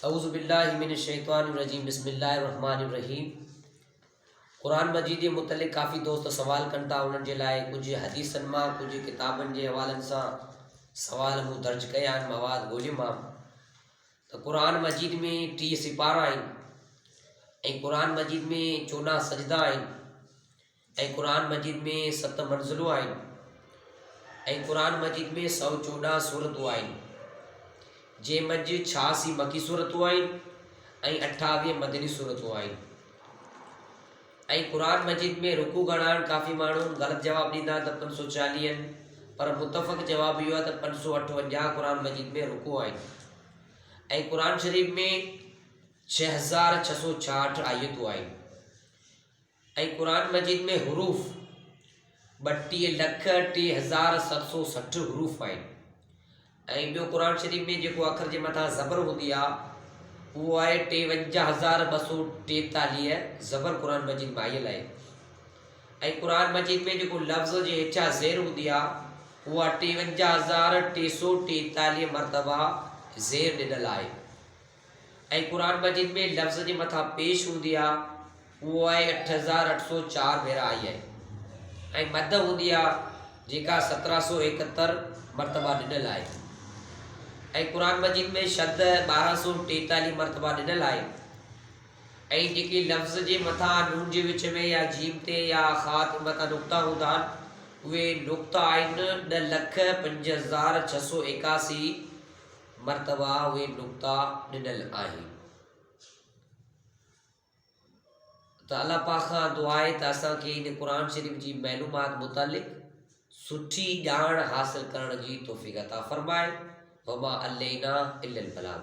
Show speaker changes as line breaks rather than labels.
औज़ु बिल्लाहि मिनश शैतानिर रजीम बिस्मिल्लाहिर्रहमानिर रहीम। कुरान मजीद जे मुतलिक़ काफ़ी दोस्त सवाल कनि था। उन्हनि जे लाइ कुझु हदीसनि मां कुझु किताबनि जे हवालनि सां सवाल मूं दर्ज कया आहिनि, मवाद ॻोल्हियोमांव त कुरान मजीद में 30 सिपारा आहिनि ऐं कुरान मजीद में 14 सजदा आहिनि ऐं कुरान मजीद में 7 मंज़िलूं आहिनि ऐं कुरान मजीद में 114 सूरतूं आहिनि, जे मंझि 86 मकी सूरतूं आहिनि ऐं 28 मदनी सूरतूं आहिनि। ऐं कुरान मजीद में रुकू घणा आहिनि, काफ़ी माण्हू ग़लति जवाबु ॾींदा त 540 आहिनि, पर मुतफ़क़ जवाबु इहो आहे त 558 कुरान मजीद में रुकू आहिनि ऐं कुरान शरीफ़ में 6666 आयतूं आहिनि ऐं कुरान मजीद में हुरूफ़ 32,03,760 हुरूफ़ आहिनि। ऐं ॿियो कुरान शरीफ़ में जेको अखर जे मथां ज़बर हूंदी आहे उहो आहे 53,243 ज़बर कुरान मजीद में आयल आहे। ऐं कुरान मजीद में जेको लफ़्ज़ जे हेठियां ज़ेर हूंदी आहे उहा 53,343 मरतबा ज़ेर ॾिनल आहे। ऐं कुरान मजीद में लफ़्ज़ जे मथां पेश हूंदी आहे उहो आहे 8,804 भेरा आई आहे। ऐं मद हूंदी आहे जेका 1771 मरतबा ॾिनल आहे। ऐं कुरान मजीद में शद 1243 मरतबा ॾिनल आहे। ऐं जेके लफ़्ज़ जे मथां नून जे विच में या जीम ते या खा ते मथां नुक़्ता हूंदा आहिनि उहे नुक़्ता आहिनि 2,05,681 मरतबा उहे नुक़्ता ॾिनल आहिनि। त अल्लाह पाक खां दुआ आहे त असांखे इन कुरान शरीफ़ जी मालूमात मुतालिक़ सुठी ॼाण हासिल करण जी तौफ़ीक़ अता फ़रमाए। वमा अलैना इल्लल बलाग।